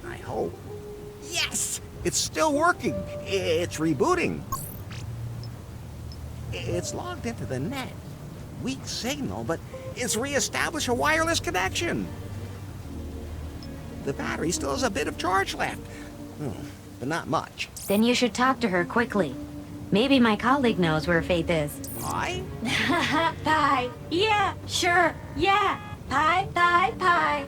I hope. Yes! It's still working. It's rebooting. It's logged into the net. Weak signal, but it's reestablished a wireless connection. The battery still has a bit of charge left, but not much. Then you should talk to her quickly. Maybe my colleague knows where Faith is. Pie? Pie. Yeah, sure. Yeah. Pie, pie, pie.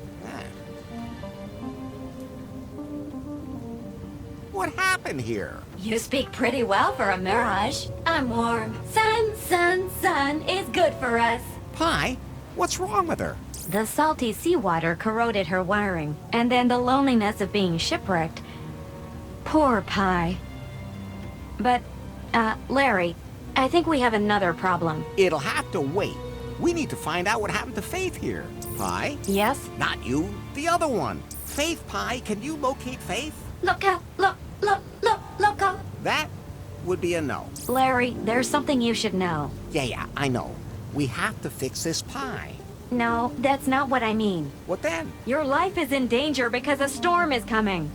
What happened here? You speak pretty well for a mirage. I'm warm. Sun, sun, sun is good for us. Pie? What's wrong with her? The salty seawater corroded her wiring, and then the loneliness of being shipwrecked. Poor Pie. But, Larry, I think we have another problem. It'll have to wait. We need to find out what happened to Faith here. Pie? Yes? Not you, the other one. Faith, Pie, can you locate Faith? Look out! Look out! That would be a no. Larry, there's something you should know. Yeah, I know. We have to fix this Pie. No, that's not what I mean. What then? Your life is in danger because a storm is coming.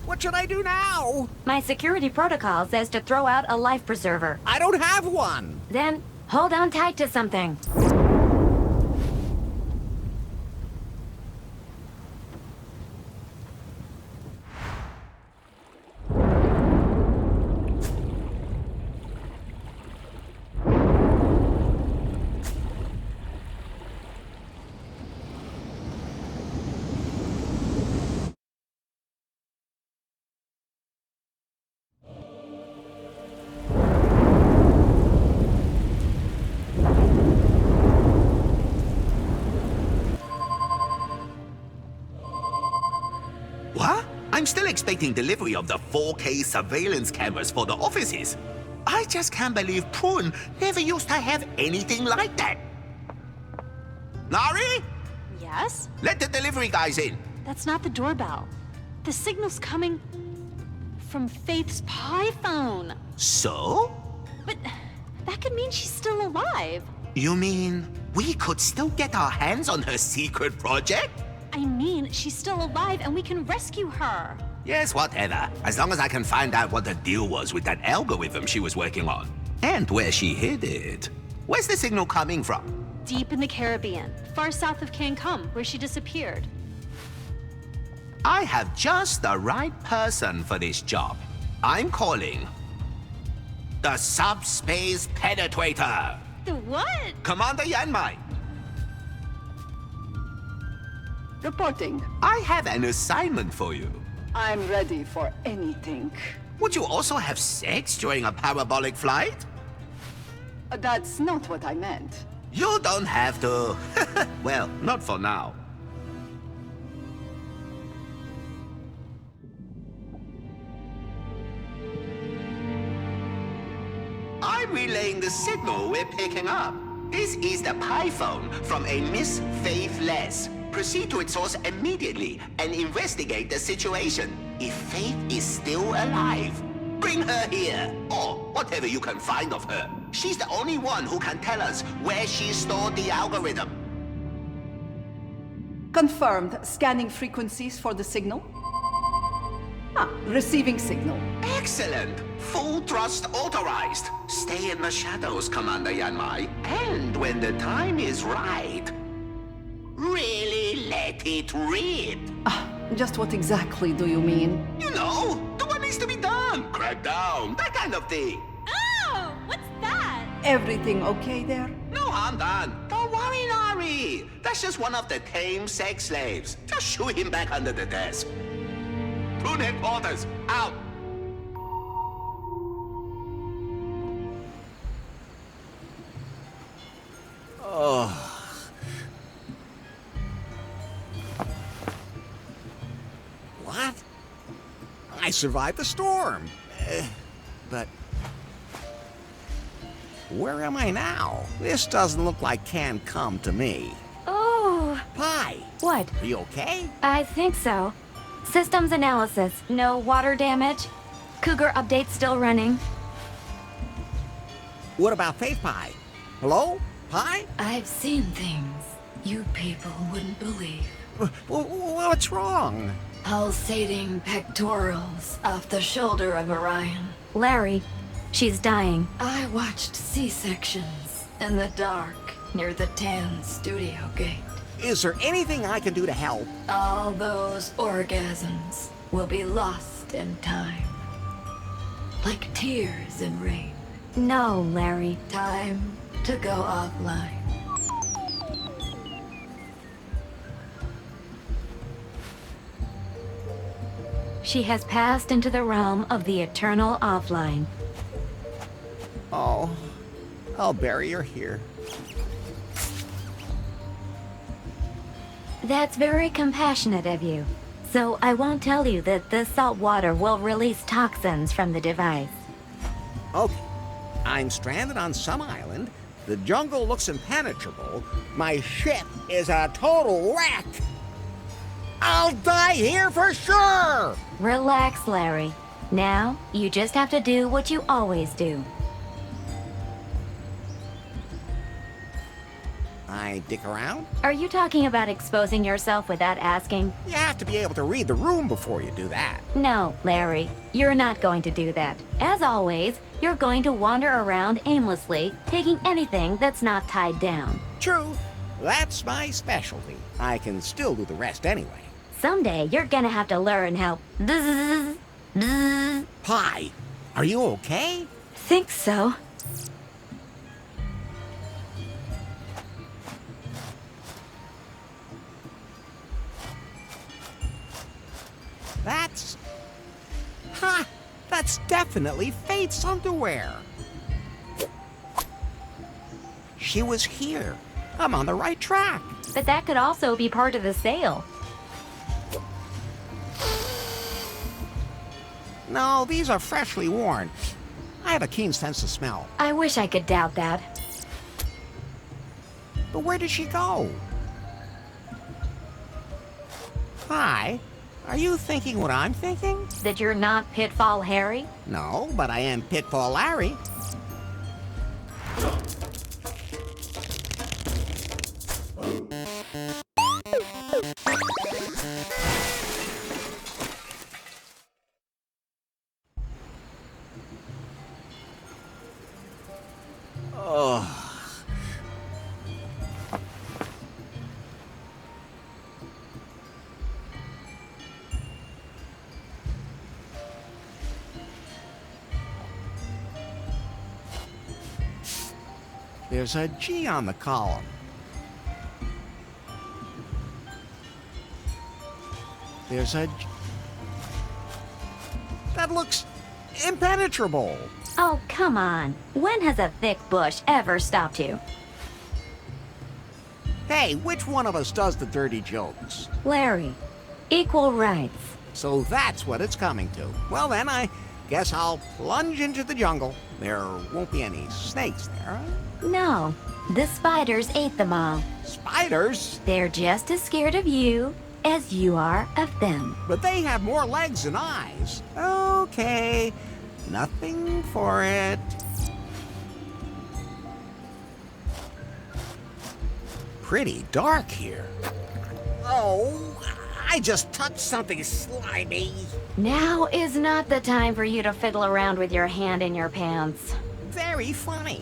What should I do now? My security protocol says to throw out a life preserver. I don't have one. Then, hold on tight to something. What? I'm still expecting delivery of the 4K surveillance cameras for the offices. I just can't believe Prune never used to have anything like that. Nari? Yes? Let the delivery guys in. That's not the doorbell. The signal's coming from Faith's Pi phone. So? But that could mean she's still alive. You mean we could still get our hands on her secret project? I mean, she's still alive and we can rescue her. Yes, whatever. As long as I can find out what the deal was with that algorithm she was working on. And where she hid it. Where's the signal coming from? Deep in the Caribbean, far south of Cancun, where she disappeared. I have just the right person for this job. I'm calling the Subspace Penetrator. The what? Commander Yanmai. Reporting. I have an assignment for you. I'm ready for anything. Would you also have sex during a parabolic flight? That's not what I meant. You don't have to. Well, not for now. I'm relaying the signal we're picking up. This is the Pi phone from a Miss Faithless. Proceed to its source immediately and investigate the situation. If Faith is still alive, bring her here, or whatever you can find of her. She's the only one who can tell us where she stored the algorithm. Confirmed. Scanning frequencies for the signal. Receiving signal. Excellent! Full thrust authorized. Stay in the shadows, Commander Yanmai. And when the time is right, really let it rip. Just what exactly do you mean? You know, do what needs to be done. Crack down, that kind of thing. Oh, what's that? Everything okay there? No harm done. Don't worry, Nari. That's just one of the tame sex slaves. Just shoot him back under the desk. Prune headquarters, out. What? I survived the storm. But where am I now? This doesn't look like can come to me. Oh. Pie, What? are you okay? I think so. Systems analysis. No water damage. Cougar update still running. What about Faith Pie? Hello? Pie? I've seen things you people wouldn't believe. What's wrong? Pulsating pectorals off the shoulder of Orion. Larry, she's dying. I watched C-sections in the dark near the tan studio gate. Is there anything I can do to help? All those orgasms will be lost in time. Like tears in rain. No, Larry. Time to go offline. She has passed into the realm of the eternal offline. Oh, I'll bury her here. That's very compassionate of you. So I won't tell you that the salt water will release toxins from the device. Okay. I'm stranded on some island. The jungle looks impenetrable. My ship is a total wreck. I'll die here for sure! Relax, Larry. Now, you just have to do what you always do. I dick around? Are you talking about exposing yourself without asking? You have to be able to read the room before you do that. No, Larry. You're not going to do that. As always, you're going to wander around aimlessly, taking anything that's not tied down. True. That's my specialty. I can still do the rest anyway. Someday, you're gonna have to learn how... Pie, are you okay? Think so. That's... Ha! That's definitely Faith's underwear. She was here. I'm on the right track. But that could also be part of the sale. No, these are freshly worn. I have a keen sense of smell. I wish I could doubt that. But where did she go? Hi. Are you thinking what I'm thinking? That you're not Pitfall Harry? No, but I am Pitfall Larry. There's a G on the column. There's a G. That looks impenetrable. Oh, come on. When has a thick bush ever stopped you? Hey, which one of us does the dirty jokes? Larry, equal rights. So that's what it's coming to. Well then, I guess I'll plunge into the jungle. There won't be any snakes there, huh? No, the spiders ate them all. Spiders? They're just as scared of you as you are of them. But they have more legs than eyes. Okay, nothing for it. Pretty dark here. Oh, I just touched something slimy. Now is not the time for you to fiddle around with your hand in your pants. Very funny.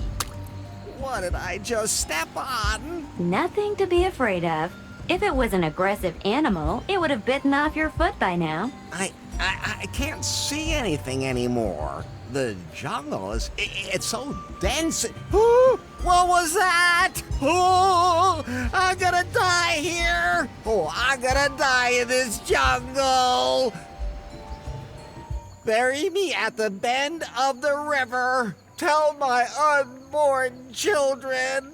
What did I just step on? Nothing to be afraid of. If it was an aggressive animal, it would have bitten off your foot by now. I can't see anything anymore. The jungle is, it's so dense. Ooh, what was that? Oh, I'm gonna die here. Oh, I'm gonna die in this jungle. Bury me at the bend of the river. Tell my unborn children.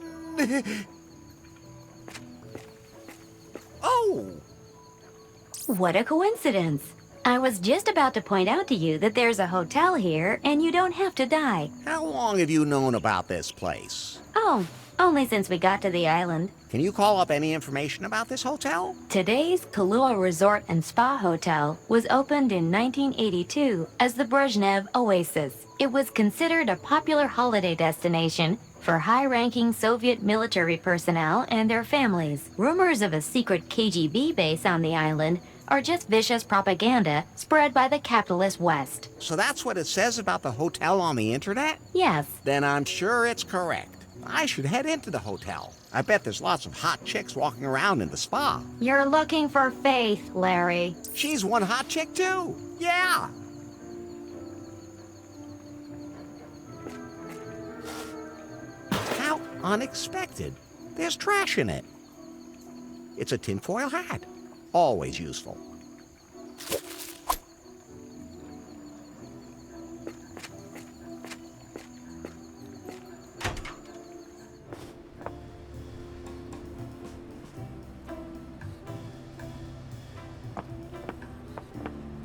Oh! What a coincidence. I was just about to point out to you that there's a hotel here and you don't have to die. How long have you known about this place? Oh, Only since we got to the island. Can you call up any information about this hotel? Today's Kahlua Resort and Spa Hotel was opened in 1982 as the Brezhnev Oasis. It was considered a popular holiday destination for high-ranking Soviet military personnel and their families. Rumors of a secret KGB base on the island are just vicious propaganda spread by the capitalist West. So that's what it says about the hotel on the internet? Yes. Then I'm sure it's correct. I should head into the hotel. I bet there's lots of hot chicks walking around in the spa. You're looking for Faith, Larry. She's one hot chick too. Yeah. How unexpected. There's trash in it. It's a tinfoil hat. Always useful.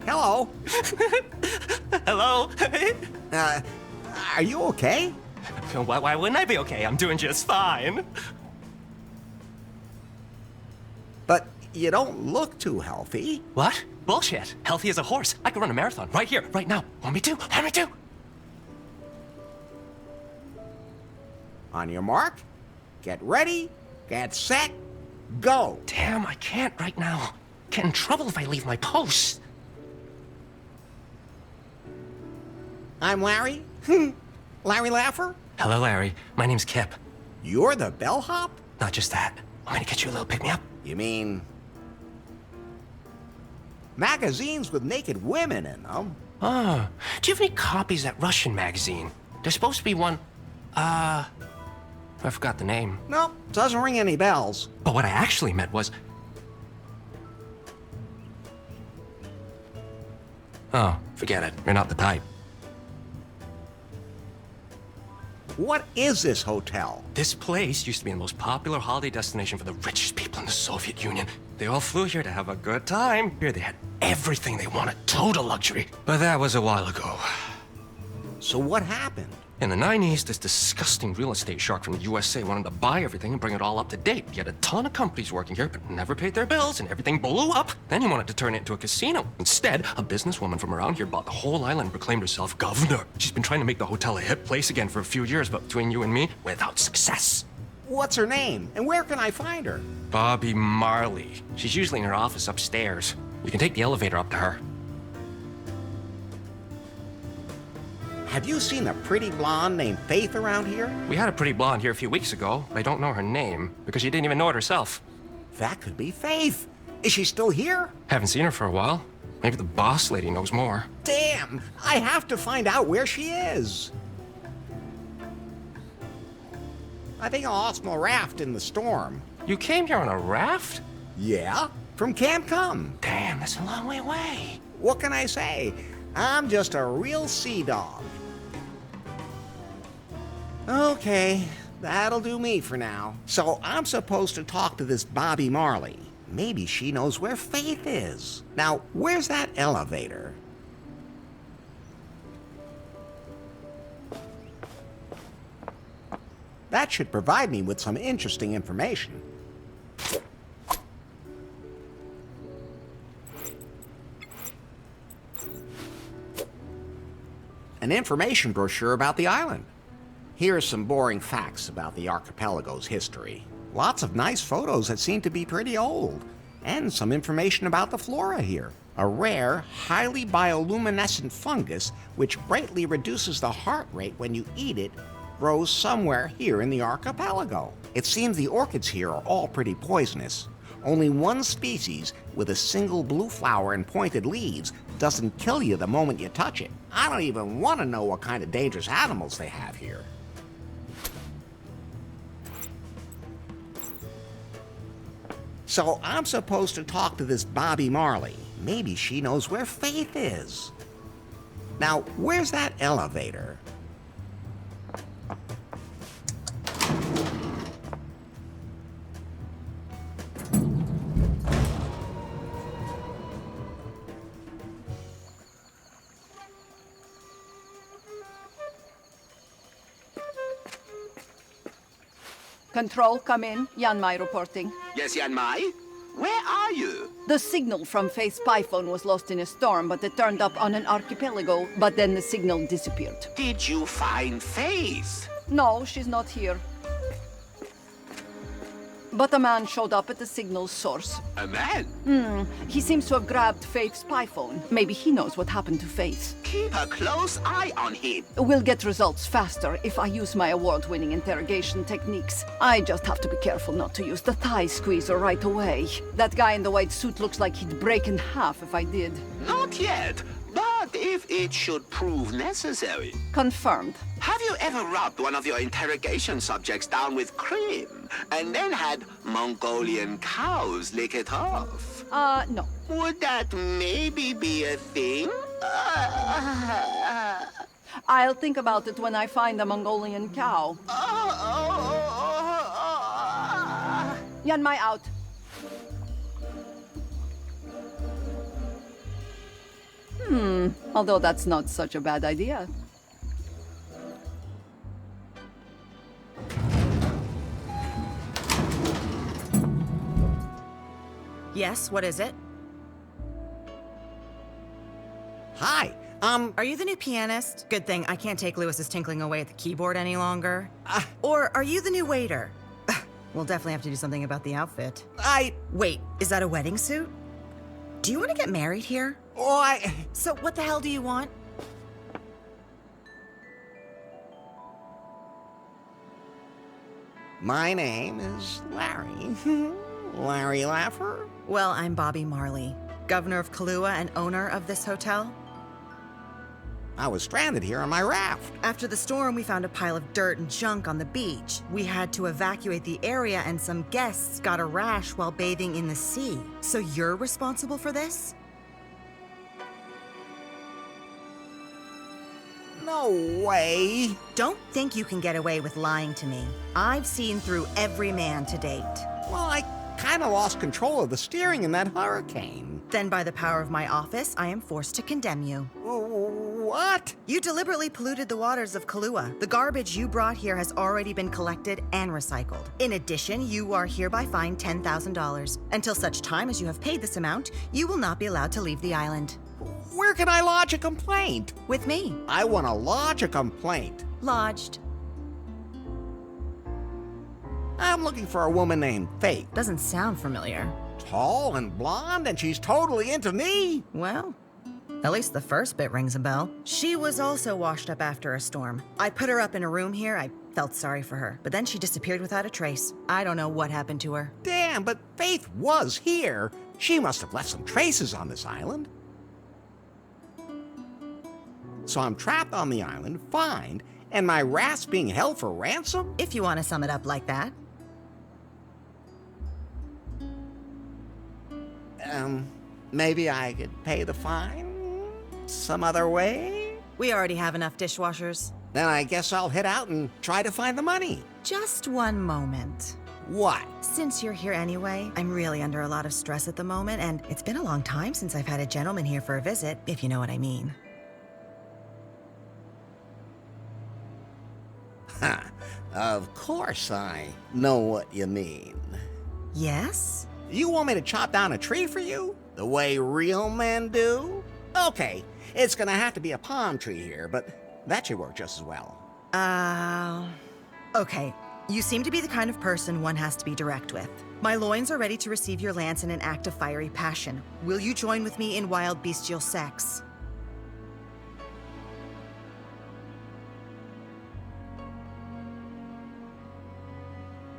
Hello. Hello? Are you okay? Why wouldn't I be okay? I'm doing just fine. But you don't look too healthy. What? Bullshit. Healthy as a horse. I could run a marathon right here, right now. Want me to? Want me to? On your mark, get ready, get set, go. Damn, I can't right now. Get in trouble if I leave my post. I'm Larry. Larry Laffer. Hello, Larry. My name's Kip. You're the bellhop? Not just that. Want me to get you a little pick-me-up? You mean magazines with naked women in them? Oh. Do you have any copies of that Russian magazine? There's supposed to be one, I forgot the name. Nope, doesn't ring any bells. But what I actually meant was... Oh, forget it. You're not the type. What is this hotel? This place used to be the most popular holiday destination for the richest people in the Soviet Union. They all flew here to have a good time. Here they had everything they wanted, total luxury. But that was a while ago. So what happened? In the 90s, this disgusting real estate shark from the USA wanted to buy everything and bring it all up to date. He had a ton of companies working here, but never paid their bills, and everything blew up. Then he wanted to turn it into a casino. Instead, a businesswoman from around here bought the whole island and proclaimed herself governor. She's been trying to make the hotel a hip place again for a few years, but between you and me, without success. What's her name? And where can I find her? Bobby Marley. She's usually in her office upstairs. You can take the elevator up to her. Have you seen a pretty blonde named Faith around here? We had a pretty blonde here a few weeks ago. I don't know her name, because she didn't even know it herself. That could be Faith. Is she still here? Haven't seen her for a while. Maybe the boss lady knows more. Damn! I have to find out where she is. I think I lost my raft in the storm. You came here on a raft? Yeah? From Camp Cum. Damn, that's a long way away. What can I say? I'm just a real sea dog. Okay, that'll do me for now. So I'm supposed to talk to this Bobby Marley. Maybe she knows where Faith is. Now, where's that elevator? That should provide me with some interesting information. An information brochure about the island. Here are some boring facts about the archipelago's history. Lots of nice photos that seem to be pretty old. And some information about the flora here. A rare, highly bioluminescent fungus which greatly reduces the heart rate when you eat it grows somewhere here in the archipelago. It seems the orchids here are all pretty poisonous. Only one species with a single blue flower and pointed leaves doesn't kill you the moment you touch it. I don't even want to know what kind of dangerous animals they have here. So I'm supposed to talk to this Bobby Marley. Maybe she knows where Faith is. Now, where's that elevator? Control, come in. Yanmai reporting. Yes, Yan Mai? Where are you? The signal from Faith's phone was lost in a storm, but it turned up on an archipelago, but then the signal disappeared. Did you find Faith? No, she's not here. But a man showed up at the signal's source. A man? He seems to have grabbed Faith's phone. Maybe he knows what happened to Faith. Keep a close eye on him. We'll get results faster if I use my award-winning interrogation techniques. I just have to be careful not to use the thigh squeezer right away. That guy in the white suit looks like he'd break in half if I did. Not yet, but if it should prove necessary. Confirmed. Have you ever rubbed one of your interrogation subjects down with cream and then had Mongolian cows lick it off? No. Would that maybe be a thing? I'll think about it when I find a Mongolian cow. Yanmai out. Although that's not such a bad idea. Yes, what is it? Hi, Are you the new pianist? Good thing I can't take Lewis's tinkling away at the keyboard any longer. Or are you the new waiter? We'll definitely have to do something about the outfit. Wait, is that a wedding suit? Do you want to get married here? So what the hell do you want? My name is Larry. Larry Laffer? Well, I'm Bobby Marley, governor of Kahlua and owner of this hotel. I was stranded here on my raft. After the storm, we found a pile of dirt and junk on the beach. We had to evacuate the area and some guests got a rash while bathing in the sea. So you're responsible for this? No way. Don't think you can get away with lying to me. I've seen through every man to date. Well, I kind of lost control of the steering in that hurricane. Then by the power of my office, I am forced to condemn you. What? You deliberately polluted the waters of Kahlua. The garbage you brought here has already been collected and recycled. In addition, you are hereby fined $10,000. Until such time as you have paid this amount, you will not be allowed to leave the island. Where can I lodge a complaint? With me. I want to lodge a complaint. Lodged. I'm looking for a woman named Faith. Doesn't sound familiar. Tall and blonde, and she's totally into me. Well, at least the first bit rings a bell. She was also washed up after a storm. I put her up in a room here. I felt sorry for her, but then she disappeared without a trace. I don't know what happened to her. Damn, but Faith was here. She must have left some traces on this island. So I'm trapped on the island, fined, and my raft's being held for ransom? If you want to sum it up like that. Maybe I could pay the fine some other way? We already have enough dishwashers. Then I guess I'll head out and try to find the money. Just one moment. What? Since you're here anyway, I'm really under a lot of stress at the moment, and it's been a long time since I've had a gentleman here for a visit, if you know what I mean. Ha! Of course I know what you mean. Yes? You want me to chop down a tree for you? The way real men do? Okay, it's gonna have to be a palm tree here, but that should work just as well. Okay. You seem to be the kind of person one has to be direct with. My loins are ready to receive your lance in an act of fiery passion. Will you join with me in wild bestial sex?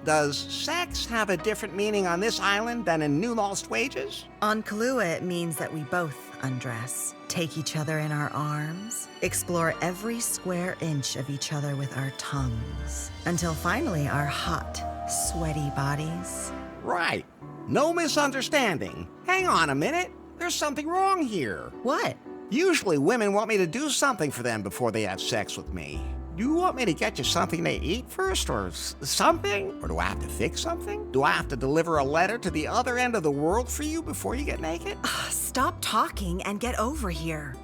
Does sex have a different meaning on this island than in New Lost Wages? On Kahlua, it means that we both undress, take each other in our arms, explore every square inch of each other with our tongues, until finally our hot, sweaty bodies. Right. No misunderstanding. Hang on a minute. There's something wrong here. What? Usually women want me to do something for them before they have sex with me. Do you want me to get you something to eat first, or something? Or do I have to fix something? Do I have to deliver a letter to the other end of the world for you before you get naked? Stop talking and get over here.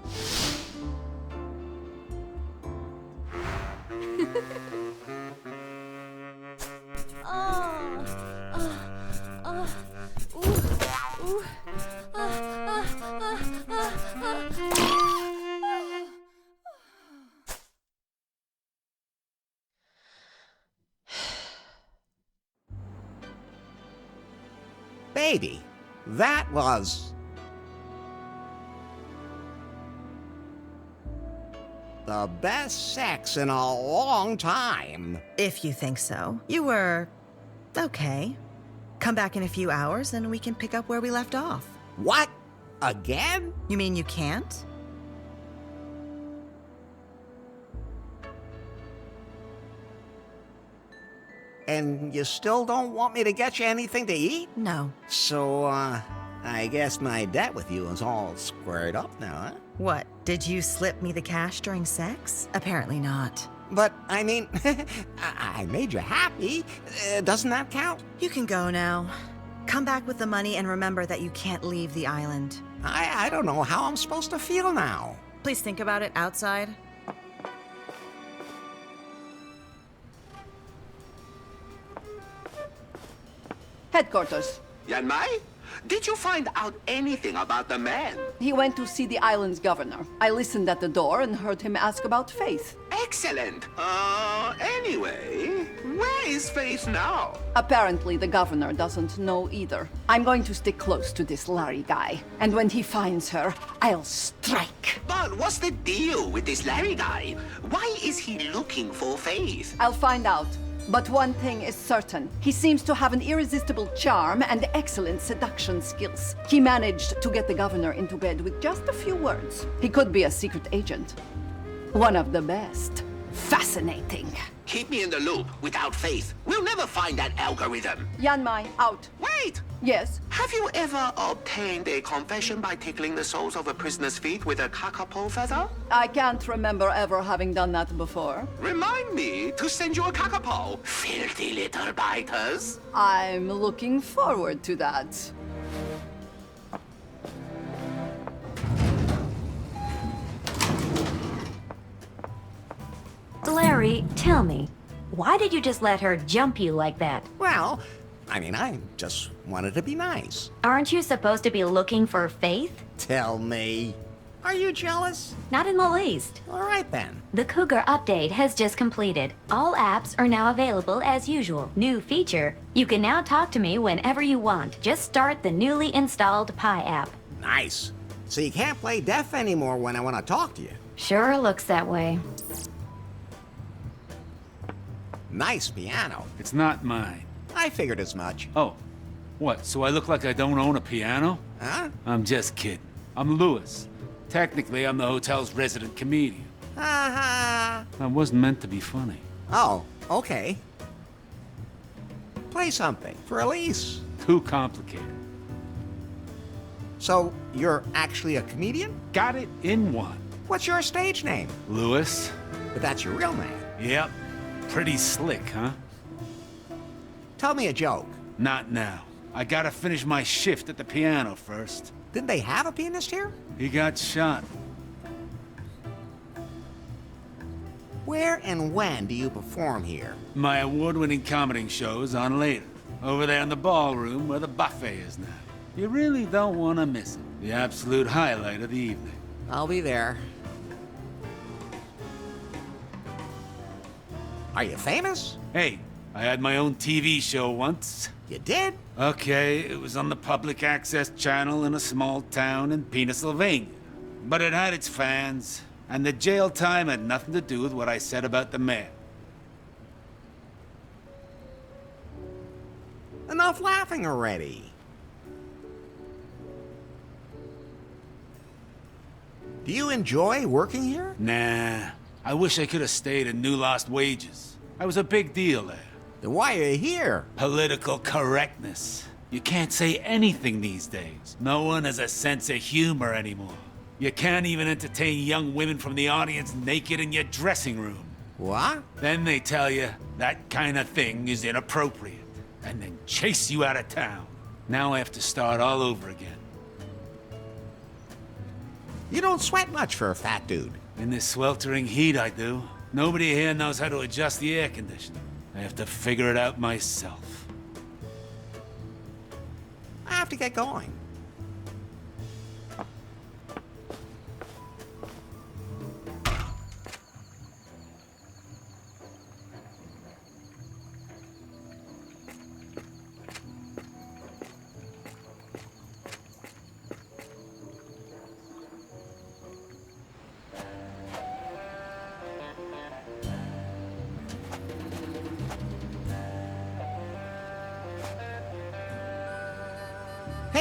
baby, that was... the best sex in a long time. If you think so. You were... okay. Come back in a few hours and we can pick up where we left off. What? Again? You mean you can't? And you still don't want me to get you anything to eat? No. So, I guess my debt with you is all squared up now, huh? What, did you slip me the cash during sex? Apparently not. But, I mean, I made you happy. Doesn't that count? You can go now. Come back with the money and remember that you can't leave the island. I don't know how I'm supposed to feel now. Please think about it outside. Headquarters. Yan Mai, did you find out anything about the man? He went to see the island's governor. I listened at the door and heard him ask about Faith. Excellent. Anyway, where is Faith now? Apparently, the governor doesn't know either. I'm going to stick close to this Larry guy. And when he finds her, I'll strike. But what's the deal with this Larry guy? Why is he looking for Faith? I'll find out. But one thing is certain. He seems to have an irresistible charm and excellent seduction skills. He managed to get the governor into bed with just a few words. He could be a secret agent. One of the best. Fascinating. Keep me in the loop. Without Faith, we'll never find that algorithm. Yanmai, out. Wait! Yes? Have you ever obtained a confession by tickling the soles of a prisoner's feet with a kakapo feather? I can't remember ever having done that before. Remind me to send you a kakapo, filthy little biters. I'm looking forward to that. Larry, tell me, why did you just let her jump you like that? Well, I mean, I just wanted to be nice. Aren't you supposed to be looking for Faith? Tell me. Are you jealous? Not in the least. All right, then. The Cougar update has just completed. All apps are now available as usual. New feature, you can now talk to me whenever you want. Just start the newly installed Pi app. Nice. So you can't play deaf anymore when I want to talk to you. Sure looks that way. Nice piano. It's not mine. I figured as much. Oh, what, so I look like I don't own a piano? Huh? I'm just kidding. I'm Lewis. Technically, I'm the hotel's resident comedian. Ha I wasn't meant to be funny. Oh, okay. Play something for Elise. Too complicated. So, you're actually a comedian? Got it in one. What's your stage name? Lewis? But that's your real name. Yep. Pretty slick, huh? Tell me a joke. Not now. I gotta finish my shift at the piano first. Didn't they have a pianist here? He got shot. Where and when do you perform here? My award-winning comedy show's on later. Over there in the ballroom where the buffet is now. You really don't want to miss it. The absolute highlight of the evening. I'll be there. Are you famous? Hey, I had my own TV show once. You did? Okay, it was on the public access channel in a small town in Pennsylvania. But it had its fans, and the jail time had nothing to do with what I said about the mayor. Enough laughing already. Do you enjoy working here? Nah, I wish I could have stayed and knew lost wages. I was a big deal there. Then why are you here? Political correctness. You can't say anything these days. No one has a sense of humor anymore. You can't even entertain young women from the audience naked in your dressing room. What? Then they tell you that kind of thing is inappropriate, and then chase you out of town. Now I have to start all over again. You don't sweat much for a fat dude. In this sweltering heat, I do. Nobody here knows how to adjust the air conditioning. I have to figure it out myself. I have to get going.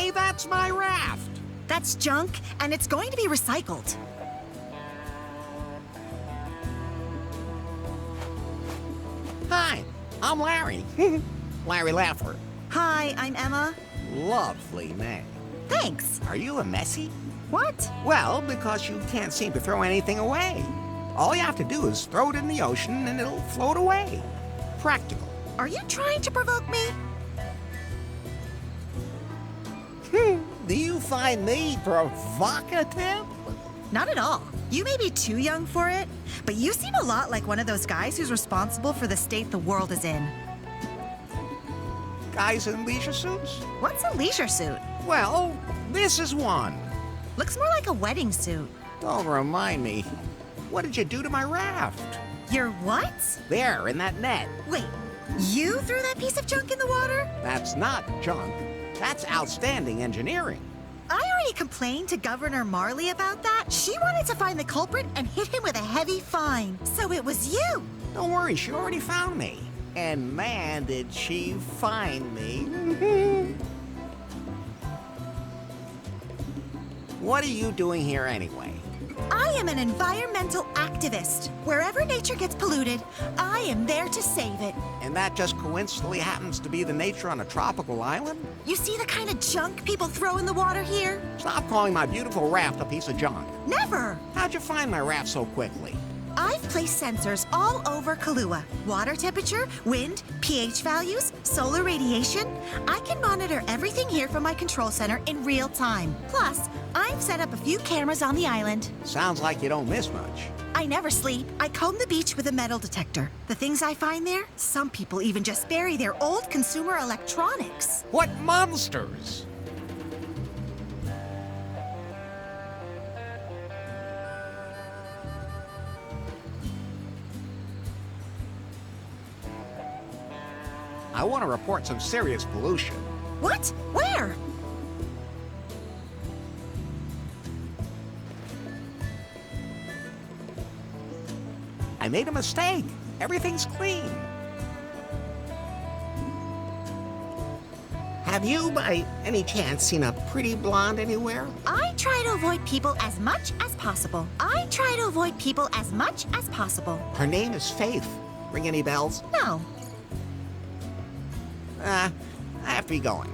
Hey, that's my raft. That's junk, and it's going to be recycled. Hi, I'm Larry. Larry Laffer. Hi, I'm Emma. Lovely name. Thanks. Are you a messy? What? Well, because you can't seem to throw anything away. All you have to do is throw it in the ocean and it'll float away. Practical. Are you trying to provoke me? Do you find me provocative? Not at all. You may be too young for it, but you seem a lot like one of those guys who's responsible for the state the world is in. Guys in leisure suits? What's a leisure suit? Well, this is one. Looks more like a wedding suit. Don't remind me. What did you do to my raft? Your what? There, in that net. Wait, you threw that piece of junk in the water? That's not junk. That's outstanding engineering. I already complained to Governor Marley about that. She wanted to find the culprit and hit him with a heavy fine. So it was you. Don't worry, she already found me. And man, did she find me. What are you doing here anyway? I am an environmental activist. Wherever nature gets polluted, I am there to save it. And that just coincidentally happens to be the nature on a tropical island? You see the kind of junk people throw in the water here? Stop calling my beautiful raft a piece of junk. Never! How'd you find my raft so quickly? I've placed sensors all over Kahlua. Water temperature, wind, pH values, solar radiation. I can monitor everything here from my control center in real time. Plus, I've set up a few cameras on the island. Sounds like you don't miss much. I never sleep. I comb the beach with a metal detector. The things I find there, some people even just bury their old consumer electronics. What monsters! I want to report some serious pollution. What? Where? I made a mistake. Everything's clean. Have you, by any chance, seen a pretty blonde anywhere? I try to avoid people as much as possible. I try to avoid people as much as possible. Her name is Faith. Ring any bells? No. I have to be going.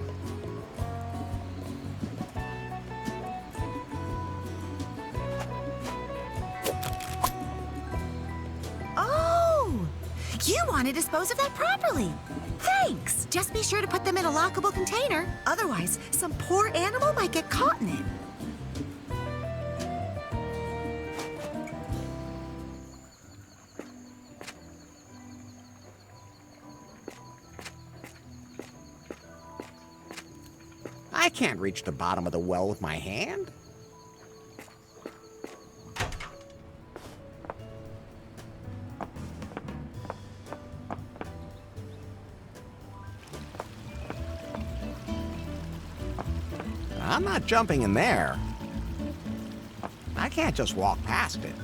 Oh! You want to dispose of that properly. Thanks. Just be sure to put them in a lockable container. Otherwise, some poor animal might get caught in it. I can't reach the bottom of the well with my hand. I'm not jumping in there. I can't just walk past it.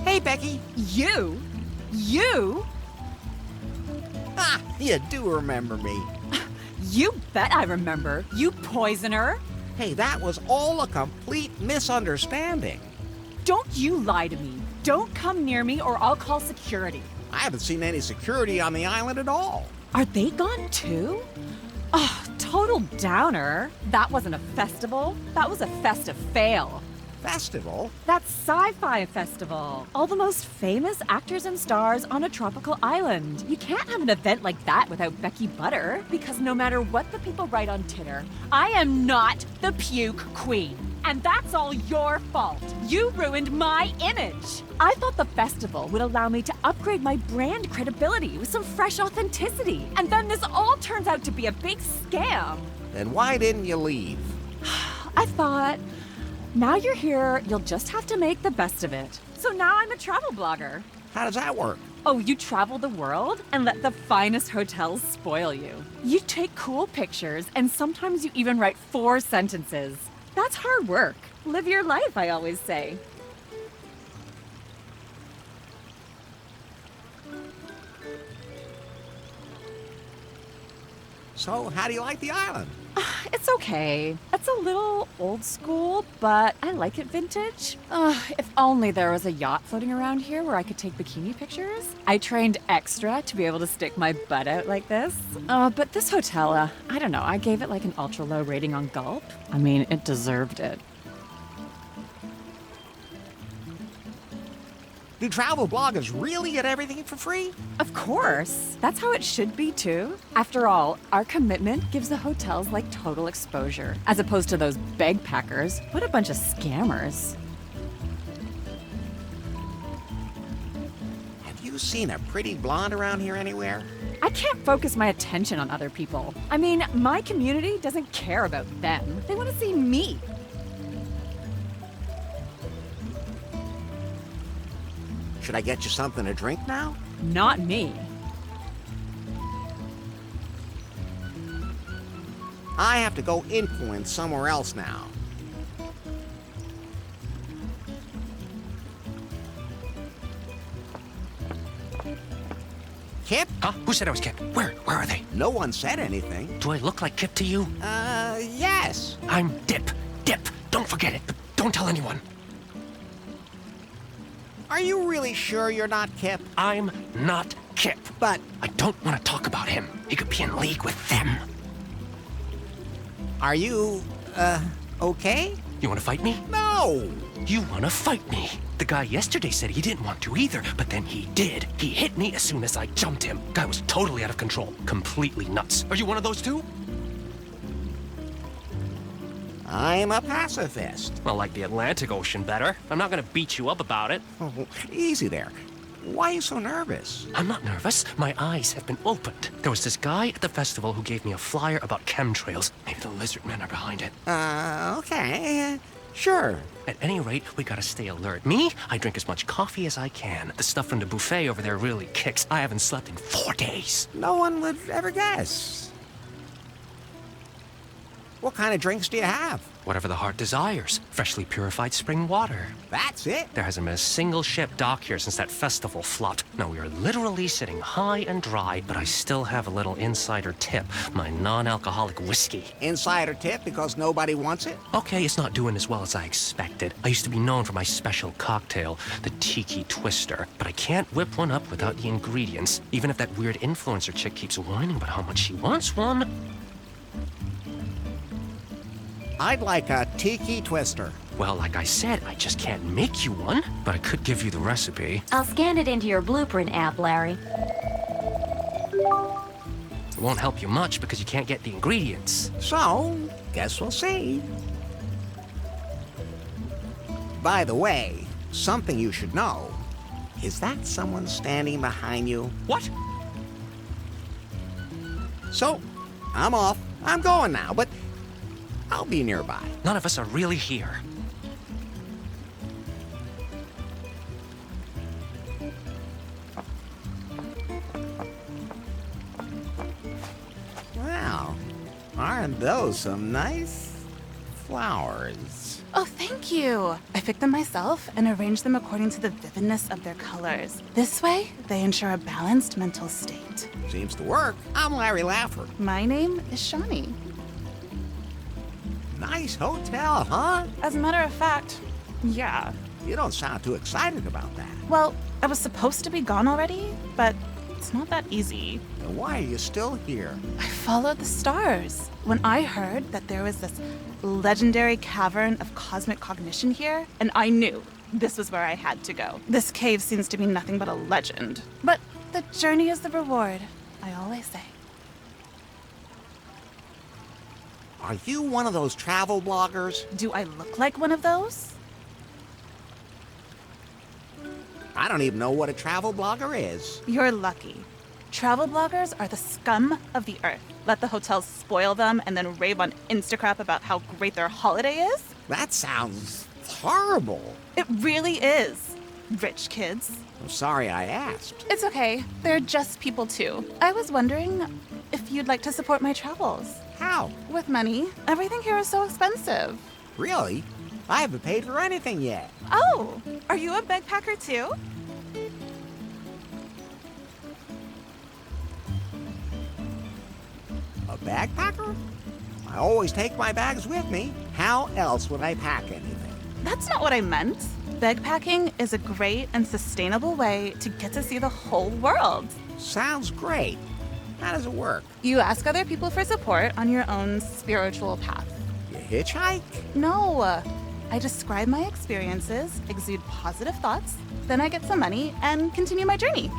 Hey, Becky. You? You? Ah, you do remember me. You bet I remember. You poisoner. Hey, that was all a complete misunderstanding. Don't you lie to me. Don't come near me or I'll call security. I haven't seen any security on the island at all. Are they gone too? Oh, total downer. That wasn't a festival. That was a festive fail. Festival? That's sci-fi festival. All the most famous actors and stars on a tropical island. You can't have an event like that without Becky Butter, because no matter what the people write on Titter, I am not the puke queen. And that's all your fault. You ruined my image. I thought the festival would allow me to upgrade my brand credibility with some fresh authenticity. And then this all turns out to be a big scam. Then why didn't you leave? I thought, now you're here, you'll just have to make the best of it. So now I'm a travel blogger. How does that work? Oh, you travel the world and let the finest hotels spoil you. You take cool pictures and sometimes you even write 4 sentences. That's hard work. Live your life, I always say. So, how do you like the island? It's okay. It's a little old school, but I like it vintage. If only there was a yacht floating around here where I could take bikini pictures. I trained extra to be able to stick my butt out like this. But this hotel, I don't know, I gave it like an ultra low rating on Gulp. I mean, it deserved it. Do travel bloggers really get everything for free? Of course. That's how it should be, too. After all, our commitment gives the hotels, like, total exposure. As opposed to those bagpackers. What a bunch of scammers. Have you seen a pretty blonde around here anywhere? I can't focus my attention on other people. I mean, my community doesn't care about them. They want to see me. Should I get you something to drink now? Not me. I have to go influence somewhere else now. Kip? Huh? Who said I was Kip? Where are they? No one said anything. Do I look like Kip to you? Yes. I'm Dip. Dip. Don't forget it. But don't tell anyone. Are you really sure you're not Kip? I'm not Kip. But I don't want to talk about him. He could be in league with them. are you, okay? You want to fight me? No! You want to fight me? The guy yesterday said he didn't want to either, but then he did. He hit me as soon as I jumped him. Guy was totally out of control. Completely nuts. Are you one of those too? I'm a pacifist. Well, like the Atlantic Ocean better. I'm not gonna beat you up about it. Oh, easy there. Why are you so nervous? I'm not nervous. My eyes have been opened. There was this guy at the festival who gave me a flyer about chemtrails. Maybe the lizard men are behind it. Okay. Sure. At any rate, we gotta stay alert. Me, I drink as much coffee as I can. The stuff from the buffet over there really kicks. I haven't slept in 4 days. No one would ever guess. What kind of drinks do you have? Whatever the heart desires. Freshly purified spring water. That's it? There hasn't been a single ship docked here since that festival flopped. Now we are literally sitting high and dry, but I still have a little insider tip. My non-alcoholic whiskey. Insider tip because nobody wants it? Okay, it's not doing as well as I expected. I used to be known for my special cocktail, the Tiki Twister, but I can't whip one up without the ingredients, even if that weird influencer chick keeps whining about how much she wants one. I'd like a Tiki Twister. Well, like I said, I just can't make you one, but I could give you the recipe. I'll scan it into your blueprint app, Larry. It won't help you much because you can't get the ingredients. So, guess we'll see. By the way, something you should know. Is that someone standing behind you? What? So, I'm off. I'm going now, but I'll be nearby. None of us are really here. Wow, aren't those some nice flowers? Oh, thank you. I picked them myself and arranged them according to the vividness of their colors. This way, they ensure a balanced mental state. Seems to work. I'm Larry Laffer. My name is Shawnee. Nice hotel, huh? As a matter of fact, yeah. You don't sound too excited about that. Well, I was supposed to be gone already, but it's not that easy. Then why are you still here? I followed the stars. When I heard that there was this legendary cavern of cosmic cognition here, and I knew this was where I had to go. This cave seems to be nothing but a legend. But the journey is the reward, I always say. Are you one of those travel bloggers? Do I look like one of those? I don't even know what a travel blogger is. You're lucky. Travel bloggers are the scum of the earth. Let the hotels spoil them and then rave on Instacrap about how great their holiday is? That sounds horrible. It really is. Rich kids. I'm sorry I asked. It's okay. They're just people too. I was wondering if you'd like to support my travels. How? With money. Everything here is so expensive. Really? I haven't paid for anything yet. Oh, are you a backpacker too? A Bagpacker? I always take my bags with me. How else would I pack anything? That's not what I meant. Bagpacking is a great and sustainable way to get to see the whole world. Sounds great. How does it work? You ask other people for support on your own spiritual path. You hitchhike? No, I describe my experiences, exude positive thoughts, then I get some money and continue my journey.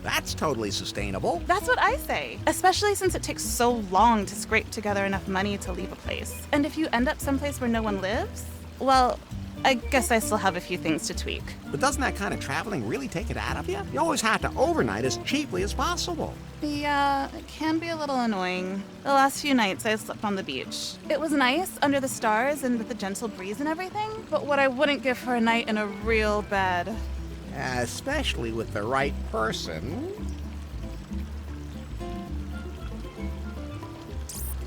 That's totally sustainable. That's what I say, especially since it takes so long to scrape together enough money to leave a place. And if you end up someplace where no one lives, well, I guess I still have a few things to tweak. But doesn't that kind of traveling really take it out of you? You always have to overnight as cheaply as possible. Yeah, it can be a little annoying. The last few nights I slept on the beach. It was nice under the stars and with the gentle breeze and everything, but what I wouldn't give for a night in a real bed. Especially with the right person.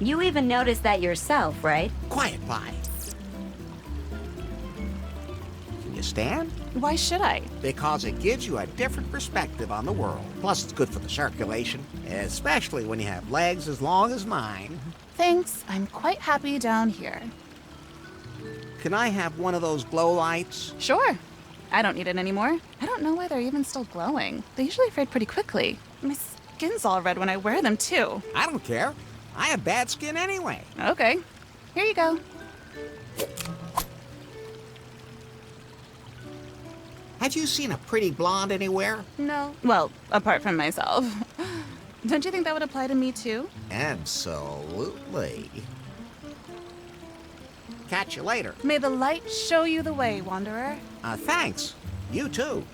You even noticed that yourself, right? Quiet, Pie. Can you stand? Why should I? Because it gives you a different perspective on the world. Plus, it's good for the circulation, especially when you have legs as long as mine. Thanks, I'm quite happy down here. Can I have one of those glow lights? Sure. I don't need it anymore. I don't know why they're even still glowing. They usually fade pretty quickly. My skin's all red when I wear them, too. I don't care. I have bad skin anyway. Okay. Here you go. Have you seen a pretty blonde anywhere? No. Well, apart from myself. Don't you think that would apply to me, too? Absolutely. Catch you later. May the light show you the way, Wanderer. Thanks. You too.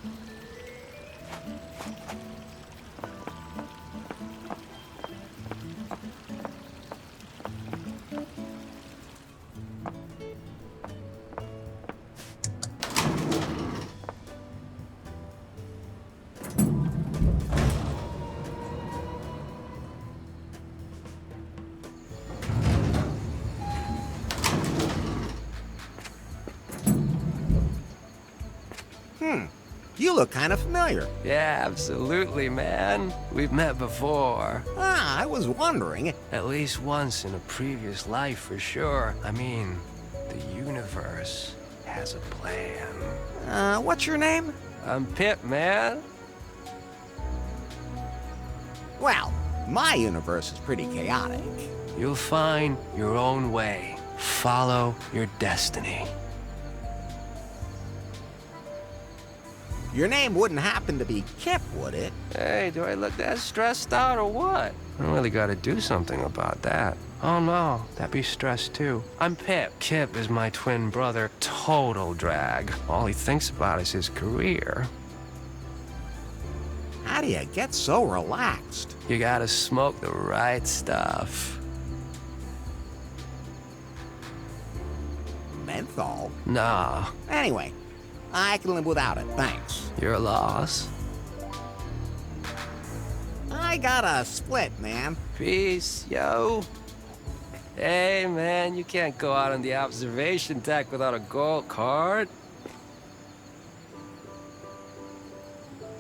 You look kind of familiar. Yeah, absolutely, man. We've met before. I was wondering. At least once in a previous life, for sure. I mean, the universe has a plan. What's your name? I'm Pip, man. Well, my universe is pretty chaotic. You'll find your own way. Follow your destiny. Your name wouldn't happen to be Kip, would it? Hey, do I look that stressed out or what? I really gotta do something about that. Oh no, that'd be stress too. I'm Pip. Kip is my twin brother. Total drag. All he thinks about is his career. How do you get so relaxed? You gotta smoke the right stuff. Menthol? Nah. Anyway, I can live without it, thanks. Your loss. I got a split, man. Peace, yo. Hey, man, you can't go out on the observation deck without a gold card.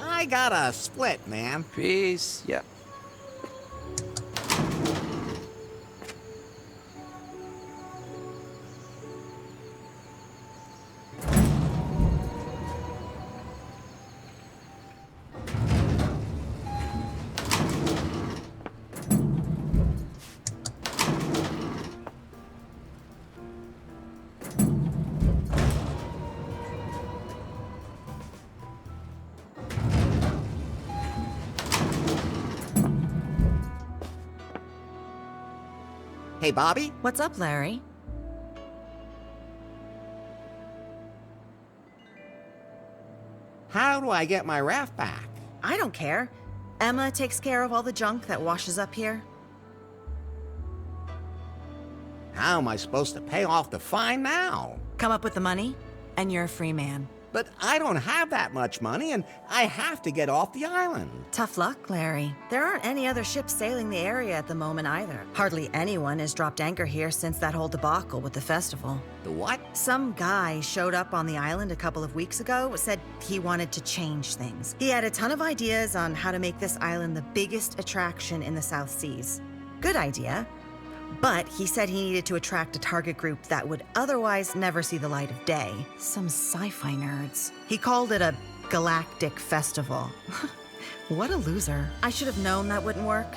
I got a split, man. Peace, yeah. Hey, Bobby? What's up, Larry? How do I get my raft back? I don't care. Emma takes care of all the junk that washes up here. How am I supposed to pay off the fine now? Come up with the money, and you're a free man. But I don't have that much money, and I have to get off the island. Tough luck, Larry. There aren't any other ships sailing the area at the moment either. Hardly anyone has dropped anchor here since that whole debacle with the festival. The what? Some guy showed up on the island a couple of weeks ago, said he wanted to change things. He had a ton of ideas on how to make this island the biggest attraction in the South Seas. Good idea. But he said he needed to attract a target group that would otherwise never see the light of day. Some sci-fi nerds. He called it a galactic festival. What a loser. I should have known that wouldn't work.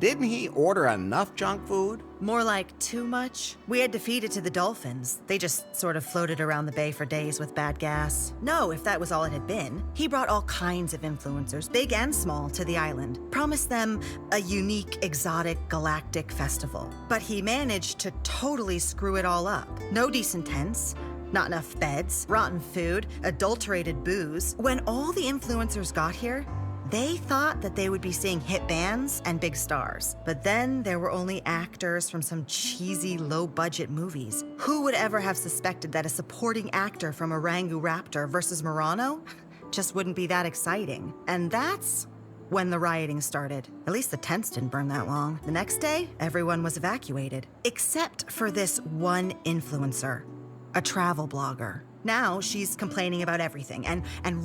Didn't he order enough junk food? More like too much. We had to feed it to the dolphins. They just sort of floated around the bay for days with bad gas. No, if that was all it had been. He brought all kinds of influencers, big and small, to the island. Promised them a unique, exotic, galactic festival. But he managed to totally screw it all up. No decent tents, not enough beds, rotten food, adulterated booze. When all the influencers got here, they thought that they would be seeing hit bands and big stars. But then there were only actors from some cheesy, low-budget movies. Who would ever have suspected that a supporting actor from Orangu Raptor versus Murano just wouldn't be that exciting? And that's when the rioting started. At least the tents didn't burn that long. The next day, everyone was evacuated. Except for this one influencer, a travel blogger. Now she's complaining about everything and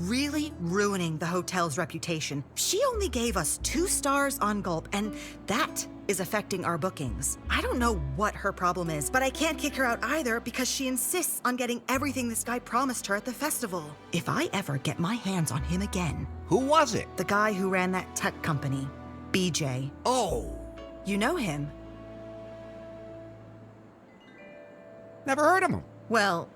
really ruining the hotel's reputation. She only gave us 2 stars on Gulp, and that is affecting our bookings. I don't know what her problem is, but I can't kick her out either because she insists on getting everything this guy promised her at the festival. If I ever get my hands on him again... Who was it? The guy who ran that tech company, BJ. Oh. You know him? Never heard of him. Well,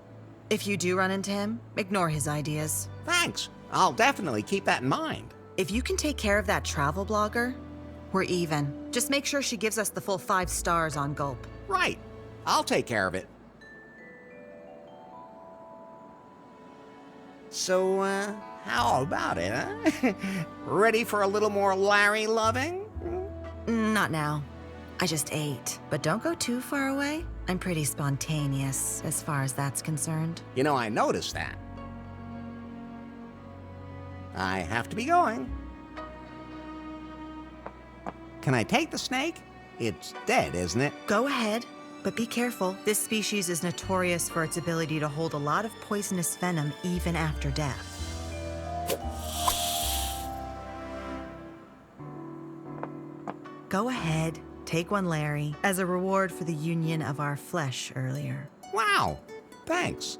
if you do run into him, ignore his ideas. Thanks. I'll definitely keep that in mind. If you can take care of that travel blogger, we're even. Just make sure she gives us the full 5 stars on Gulp. Right. I'll take care of it. So, how about it, huh? Ready for a little more Larry loving? Not now. I just ate. But don't go too far away. I'm pretty spontaneous as far as that's concerned. You know, I noticed that. I have to be going. Can I take the snake? It's dead, isn't it? Go ahead, but be careful. This species is notorious for its ability to hold a lot of poisonous venom even after death. Go ahead. Take one, Larry, as a reward for the union of our flesh earlier. Wow, thanks.